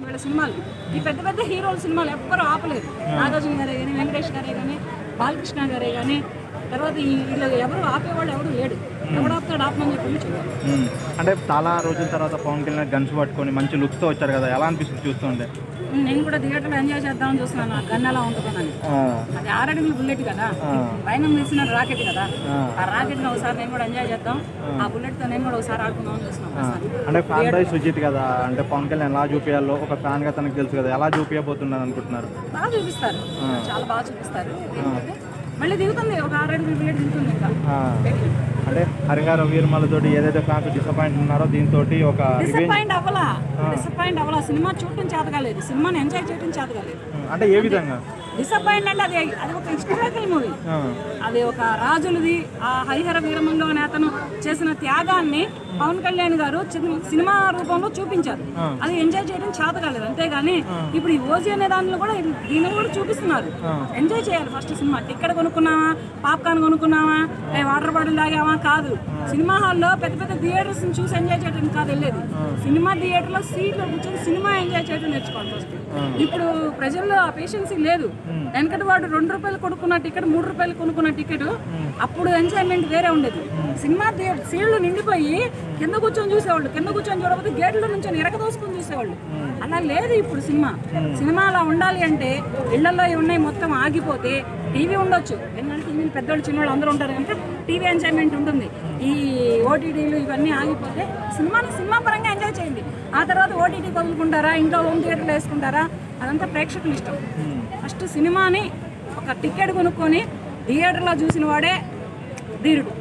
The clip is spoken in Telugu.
వీళ్ళ సినిమాలు ఈ పెద్ద పెద్ద హీరోల సినిమాలు ఎవ్వరు ఆపలేదు. నాగార్జున గారే కానీ, వెంకటేష్ గారే కానీ, బాలకృష్ణ గారే కానీ, తర్వాత వీళ్ళు ఎవరు ఆపేవాళ్ళు ఎవరు లేడు. ఎవడు ఆపుతాడు ఆపమని చెప్పి చూడాలి. అంటే చాలా రోజుల తర్వాత పవన్ కళ్యాణ్ గన్స్ పట్టుకొని మంచి లుక్స్తో వచ్చారు కదా, ఎలా అనిపిస్తుంది చూస్తుంటే? నేను కూడా థియేటర్లో ఎంజాయ్ చేద్దామని చూస్తున్నాను. ఆ గన్ ఎలా ఉంటుందని. అది 6 అడుగుల బుల్లెట్ కదా, పైన తీసిన రాకెట్ కదా. ఆ రాకెట్ ఒకసారి నేను కూడా ఎంజాయ్ చేద్దాం, ఆ బుల్లెట్ తో నేను కూడా ఒకసారి ఆడుకుందామని చూస్తున్నాను. అంటే ఫ్యాన్ బాయ్ సుజిత్ కదా, అంటే పవన్ కళ్యాణ్ ఎలా చూపించాలో ఒక ఫ్యాన్ గా తనకు తెలుసు కదా, ఎలా చూపించబోతున్నారు అనుకుంటున్నారు? బాగా చూపిస్తారు, చాలా బాగా చూపిస్తారు. మళ్ళీ దిగుతుంది, ఒక 6 అడుగుల బుల్లెట్ దిగుతుంది ఇంకా. అంటే హరిహర వీరమలతోటి ఏదైతే ఫ్యాన్స్ డిసప్పాయింట్ ఉన్నారో దీంతో ఒక డిసప్పాయింట్ అవ్వాలా. సినిమా చూడటం చేత కాలేదు, సినిమాని ఎంజాయ్ చేయడం చేత కాలేదు. అంటే ఏ విధంగా డిసప్పాయింట్ అంటే అది ఒక హిస్టారికల్ మూవీ. అది ఒక రాజులది. ఆ హరిహర వీరమల్లు అనే అతను చేసిన త్యాగాన్ని పవన్ కళ్యాణ్ గారు సినిమా రూపంలో చూపించారు. అది ఎంజాయ్ చేయడం చేత కాలేదు. అంతేగాని ఇప్పుడు ఈ ఓజీ అనే దానిలో కూడా దీన్ని కూడా చూపిస్తున్నారు. ఎంజాయ్ చేయాలి. ఫస్ట్ సినిమా టికెట్ కొనుక్కున్నావా, పాప్కార్న్ కొనుక్కున్నావా, వాటర్ బాటిల్ తాగావా కాదు. సినిమా హాల్లో పెద్ద పెద్ద థియేటర్స్ చూసి ఎంజాయ్ చేయడం కాదు వెళ్ళేది. సినిమా థియేటర్లో సీట్లో కూర్చొని సినిమా ఎంజాయ్ చేయడం నేర్చుకోవాలి ఫస్ట్. ఇప్పుడు ప్రజల్లో ఆ పేషెన్సీ లేదు. వెనకటి వాడు 2 రూపాయలు కొనుక్కున్న టికెట్, 3 రూపాయలు కొనుక్కున్న టికెట్, అప్పుడు ఎంజాయ్మెంట్ వేరే ఉండేది. సినిమా థియేటర్ సీళ్లు నిండిపోయి కింద కూర్చొని చూసేవాళ్ళు, కింద కూర్చొని చూడకపోతే గేట్లో నుంచి ఎరగదోసుకొని చూసేవాళ్ళు. అలా లేదు ఇప్పుడు సినిమా అలా ఉండాలి అంటే ఇళ్లలో ఉన్నాయి మొత్తం ఆగిపోతే టీవీ ఉండొచ్చు. ఎందుకంటే టీవీలు పెద్దవాళ్ళు చిన్నవాళ్ళు అందరూ ఉంటారు కనుక టీవీ ఎంజాయ్మెంట్ ఉంటుంది. ఈ ఓటీటీలు ఇవన్నీ ఆగిపోతే సినిమా పరంగా ఎంజాయ్ చేయండి. ఆ తర్వాత ఓటీటీ వదులుకుంటారా, ఇంట్లో హోమ్ థియేటర్లో వేసుకుంటారా, అదంతా ప్రేక్షకులు ఇష్టం. ఫస్ట్ సినిమాని ఒక టికెట్ కొనుక్కొని థియేటర్లో చూసిన వాడే ధీరుడు.